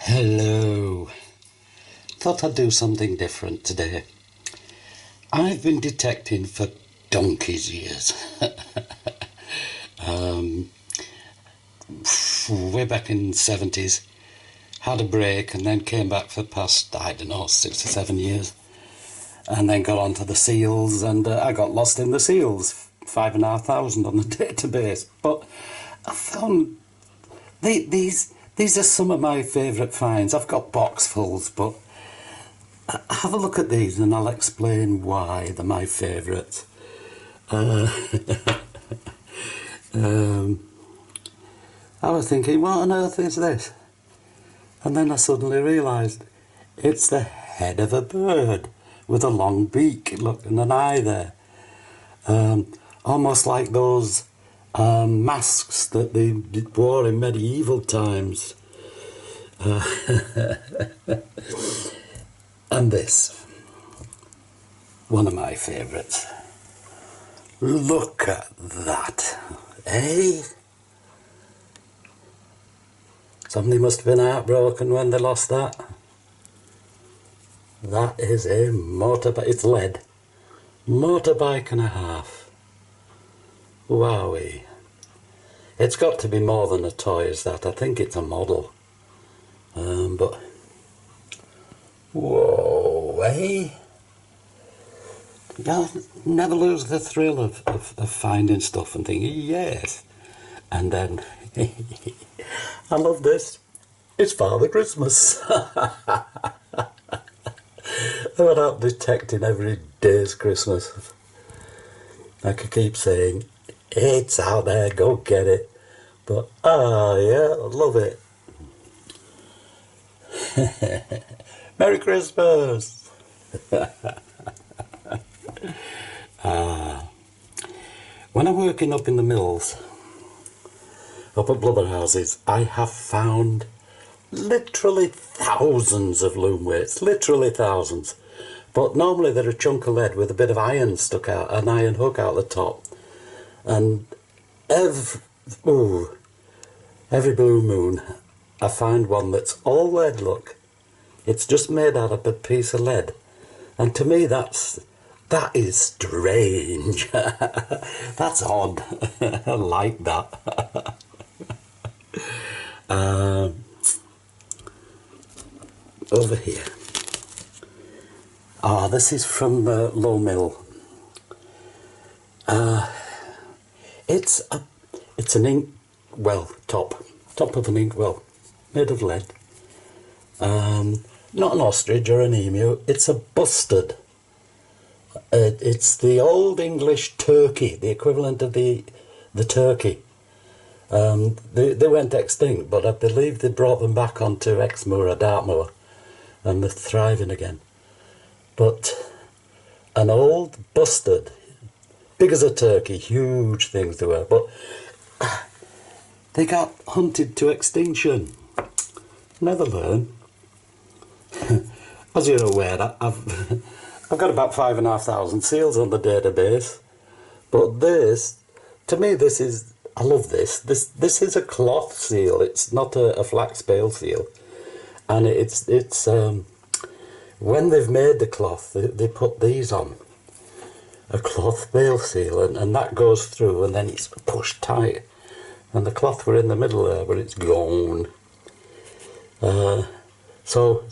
Hello. Thought I'd do something different today. I've been detecting for donkey's years. Way back in the 70s. Had a break and then came back for the past, 6 or 7 years. And then got onto the seals and I got lost in the seals. 5,500 on the database. But I found these are some of my favourite finds. I've got boxfuls, but have a look at these and I'll explain why they're my favourite. I was thinking, what on earth is this? And then I suddenly realised it's the head of a bird with a long beak, look, and an eye there. Almost like those masks that they wore in medieval times. And this, one of my favourites. Look at that, eh? Somebody must have been heartbroken when they lost that. That is a motorbike, it's lead. Motorbike and a half. Wowee. It's got to be more than a toy, is that? I think it's a model. But whoa, eh? You never lose the thrill of finding stuff and thinking, yes. And then, I love this. It's Father Christmas. I went out detecting every day's Christmas. I could keep saying, it's out there, go get it. But, yeah, I love it. Merry Christmas! When I'm working up in the mills, up at blubber houses, I have found literally thousands of loom weights, literally thousands. But normally they're a chunk of lead with a bit of iron stuck out, an iron hook out the top. And every blue moon I find one that's all lead, look. It's just made out of a piece of lead. And to me that is strange. That's odd. I like that. Over here. This is from the Low Mill. It's an ink well top of an ink well made of lead. Not an ostrich or an emu. It's a bustard. It's the old English turkey, the equivalent of the turkey. They went extinct, but I believe they brought them back onto Exmoor or Dartmoor, and they're thriving again. But an old bustard, big as a turkey, huge things they were, but they got hunted to extinction. Never learn. As you're aware, I've got about 5,500 seals on the database, but this, to me, this is, I love this. This is a cloth seal. It's not a flax bale seal, and it's when they've made the cloth, they put these on a cloth bale seal, and that goes through, and then it's pushed tight, and the cloth were in the middle there, but it's gone. So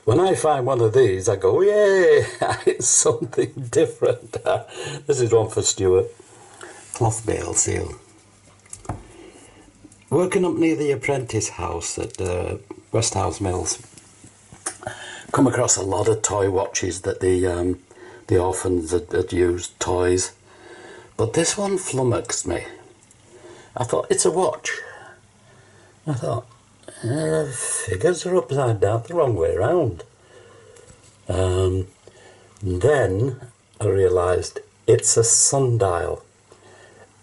when I find one of these, I go, yay, it's something different. This is one for Stuart. Cloth bale seal. Working up near the apprentice house at Westhouse Mills, come across a lot of toy watches that the orphans had used, toys. But this one flummoxed me. I thought, it's a watch. I thought, figures are upside down, the wrong way around. Then I realised it's a sundial.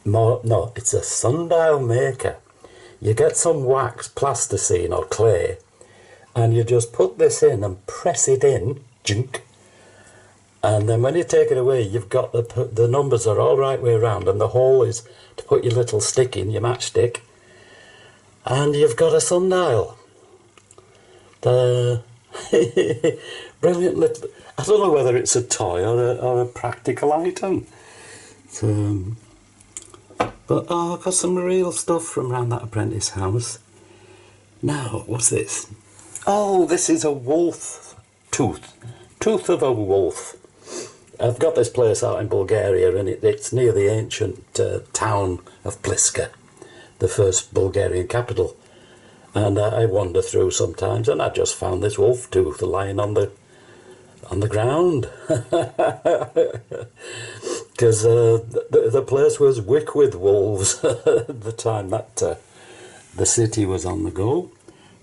No, it's a sundial maker. You get some wax, plasticine or clay, and you just put this in and press it in, jink, and then when you take it away, you've got the numbers are all right way around, and the hole is to put your little stick in, your matchstick, and you've got a sundial. Uh, brilliant little... I don't know whether it's a toy or a practical item. But oh, I've got some real stuff from around that apprentice house. Now, what's this? Oh, this is a wolf tooth. Tooth of a wolf. I've got this place out in Bulgaria, and it's near the ancient town of Pliska, the first Bulgarian capital. And I wander through sometimes, and I just found this wolf tooth lying on the ground. Because the place was wick with wolves at the time that the city was on the go.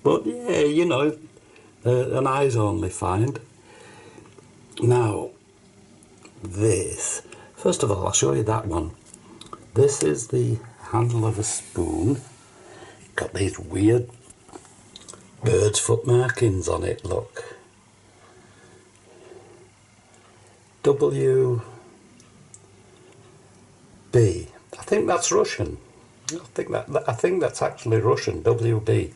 But yeah, you know, an eyes only find. Now, this. First of all, I'll show you that one. This is the handle of a spoon. Got these weird bird's foot markings on it, look. WB. I think that's Russian. I think that's actually Russian, WB.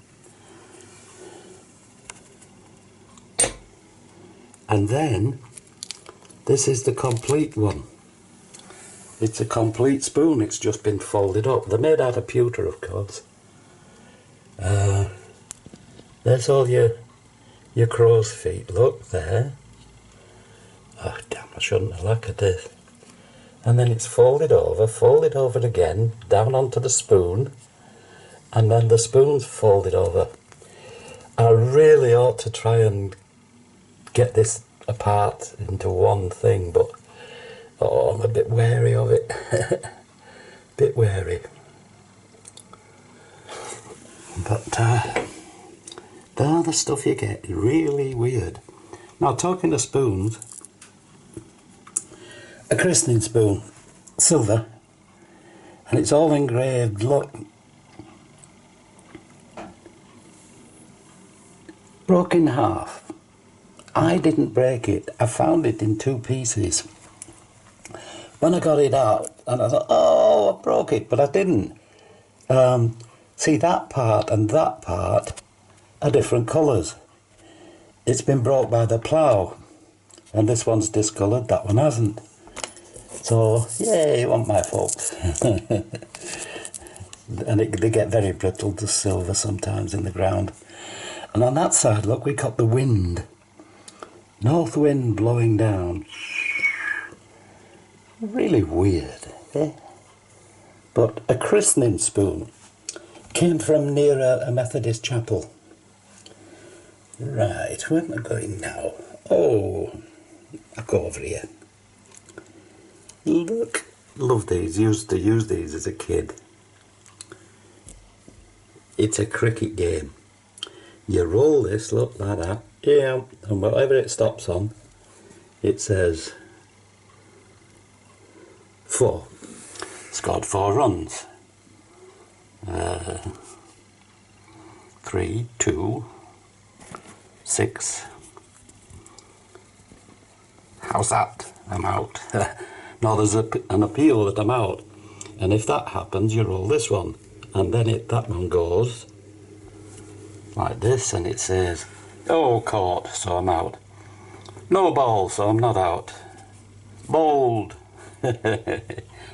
And then this is the complete one. It's a complete spoon, it's just been folded up. They're made out of pewter, of course. There's all your crow's feet, look there. Oh damn, I shouldn't have looked at this. And then it's folded over again, down onto the spoon, and then the spoon's folded over. I really ought to try and get this apart into one thing, but oh, I'm a bit wary of it. Bit wary. But they're the stuff you get, really weird. Now, talking of spoons, a christening spoon, silver, and it's all engraved, look. Broke in half. I didn't break it, I found it in two pieces. When I got it out, and I thought, oh, I broke it, but I didn't. See, that part and that part are different colours. It's been broke by the plough, and this one's discoloured, that one hasn't. So, yeah, it wasn't my fault. And they get very brittle, the silver, sometimes in the ground. And on that side, look, we got the wind. North wind blowing down. Really weird, eh? But a christening spoon came from near a Methodist chapel. Right, where am I going now? Oh, I'll go over here. Look, love these, used to use these as a kid. It's a cricket game. You roll this, look, like that, yeah, and whatever it stops on, it says 4. Scored 4 runs. 3, 2, 6. How's that? I'm out. Now there's an appeal that I'm out, and if that happens, you roll this one, and then that one goes like this, and it says, oh, caught, so I'm out. No ball, so I'm not out. Bowled.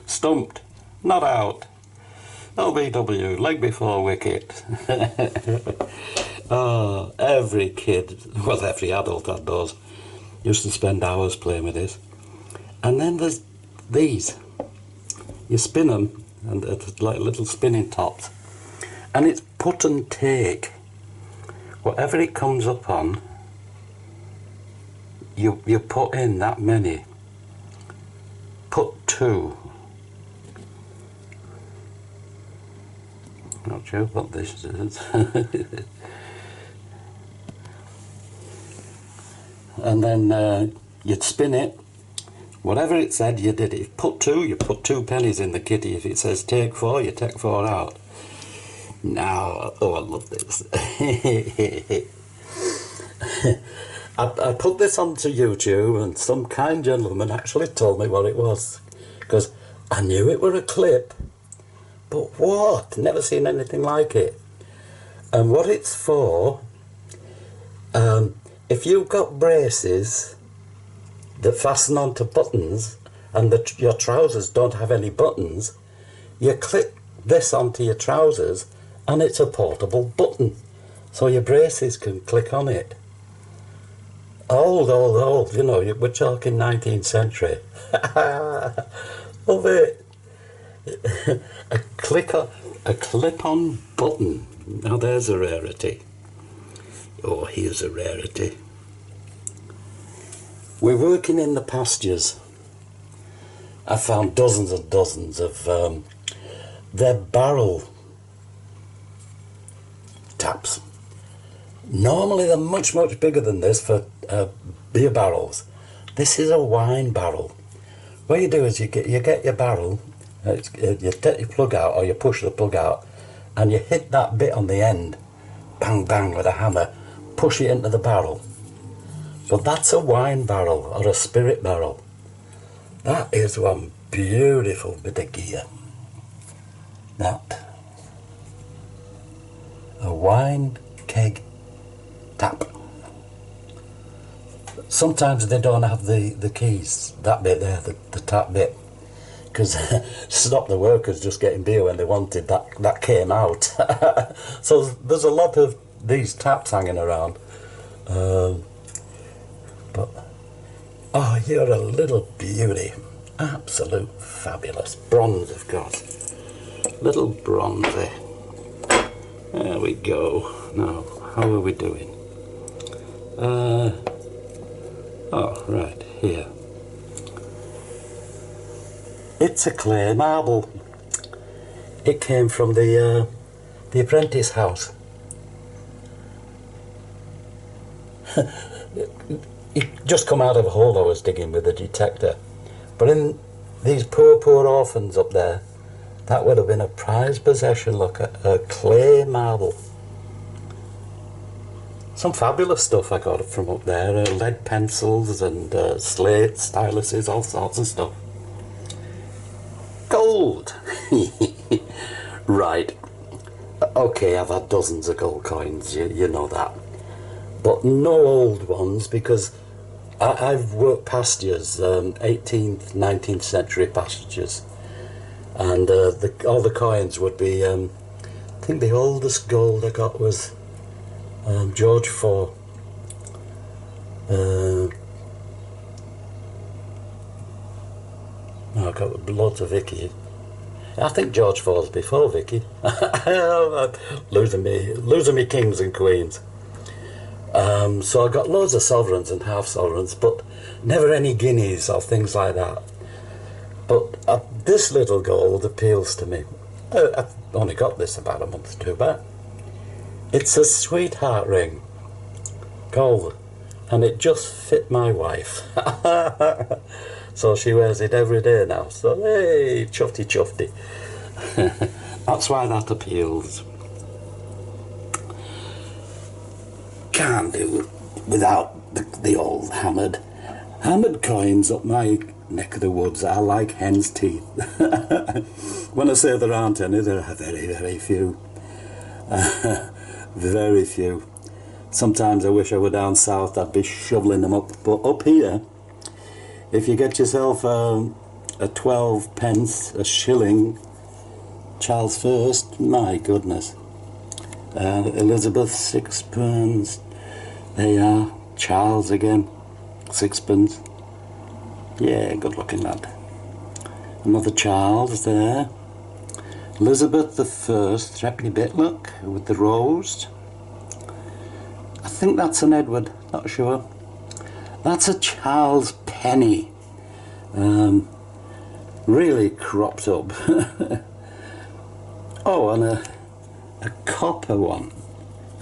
Stumped, not out. LBW, leg before wicket. Oh, every kid, well, every adult had those, used to spend hours playing with this. And then there's these. You spin them, and it's like little spinning tops. And it's put and take. Whatever it comes up on, you put in that many. Put 2. Not sure what this is. And then you'd spin it. Whatever it said, you did it. If put 2, you put 2 pennies in the kitty. If it says take 4, you take 4 out. Now, oh, I love this. I put this onto YouTube, and some kind gentleman actually told me what it was, because I knew it were a clip, but what? Never seen anything like it. And what it's for If you've got braces that fasten onto buttons and your trousers don't have any buttons, you clip this onto your trousers and it's a portable button, so your braces can click on it. Old, you know, we're talking 19th century. Love it. a clip-on button. Now there's a rarity. Oh, here's a rarity. We're working in the pastures. I found dozens and dozens of their barrel taps. Normally they're much bigger than this for beer barrels. This is a wine barrel. What you do is you get your barrel, you take your plug out, or you push the plug out, and you hit that bit on the end, bang bang with a hammer, push it into the barrel. So that's a wine barrel or a spirit barrel. That is one beautiful bit of gear. That. A wine keg tap. Sometimes they don't have the keys, that bit there, the tap bit, because stop the workers just getting beer when they wanted, that came out. So there's a lot of these taps hanging around. But oh, you're a little beauty, absolute fabulous. Bronze, of course, little bronzy. There we go. Now, how are we doing? Oh, right, here. It's a clay marble. It came from the apprentice house. It just come out of a hole I was digging with a detector. But in these poor orphans up there, that would have been a prized possession. Look, a clay marble. Some fabulous stuff I got from up there, lead pencils and slates, styluses, all sorts of stuff. Gold! Right, okay, I've had dozens of gold coins, you know that. But no old ones, because I've worked pastures, 18th, 19th century pastures. And all the coins would be, I think the oldest gold I got was George IV. I got loads of Vicky. I think George IV's before Vicky. losing me kings and queens. So I got loads of sovereigns and half sovereigns, but never any guineas or things like that. But this little gold appeals to me. I've only got this about a month or two back. It's a sweetheart ring, gold, and it just fit my wife. So she wears it every day now. So hey, chuffy. That's why that appeals. Can't do without the old hammered coins up my neck of the woods. Are like hen's teeth. When I say there aren't any, there are very few. Very few. Sometimes I wish I were down south, I'd be shoveling them up. But up here, if you get yourself a 12 pence, a shilling, Charles First, my goodness. Elizabeth, sixpence. There you are. Charles again, sixpence. Yeah, good looking lad. Another Charles there. Elizabeth the First, threepenny bit, look, with the rose. I think that's an Edward, not sure. That's a Charles penny. Really cropped up. Oh, and a copper one.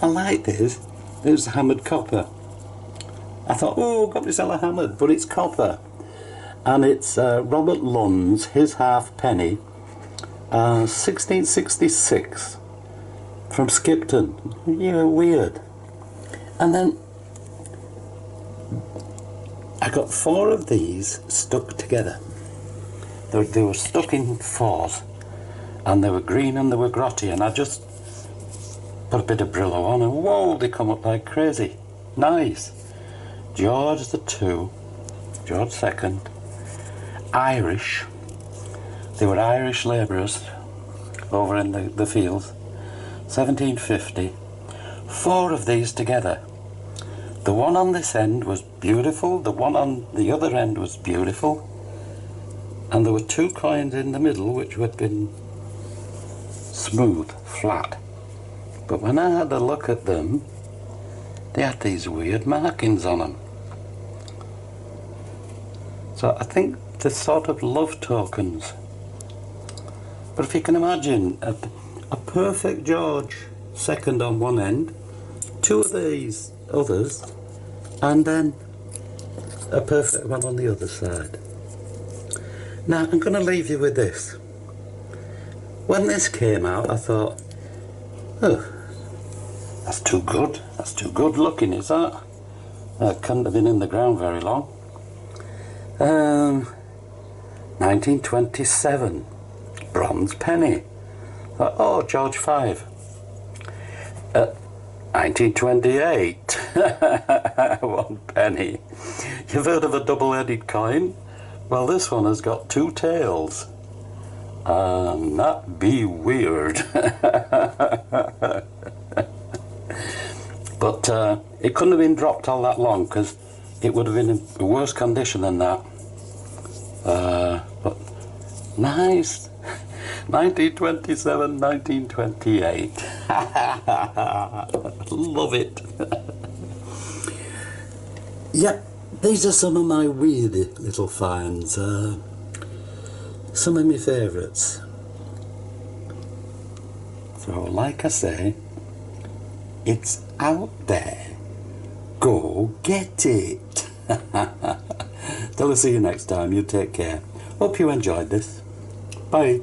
I like this. There's hammered copper. I thought, oh, got myself a hammered, but it's copper. And it's Robert Lund's, his halfpenny, 1666, from Skipton. Yeah, weird. And then I got 4 of these stuck together. They were stuck in 4s, and they were green and they were grotty, and I just put a bit of Brillo on, and whoa, they come up like crazy. Nice. George the II, George II, Irish. They were Irish labourers over in the fields. 1750. 4 of these together. The one on this end was beautiful, the one on the other end was beautiful, and there were 2 coins in the middle which had been smooth, flat. But when I had a look at them, they had these weird markings on them. So I think they're sort of love tokens. But if you can imagine a perfect George II on one end, 2 of these others, and then a perfect one on the other side. Now I'm going to leave you with this. When this came out, I thought, oh, that's too good. That's too good looking, is that? That couldn't have been in the ground very long. 1927, bronze penny. Thought, oh, George V. 1928, 1 penny. You've heard of a double-headed coin? Well, this one has got 2 tails. That be weird. But it couldn't have been dropped all that long, because it would have been in worse condition than that. But nice. 1927, 1928. Love it. Yeah, these are some of my weird little finds. Some of my favourites. So, like I say, it's out there. Go get it. Till I see you next time, you take care. Hope you enjoyed this. Bye.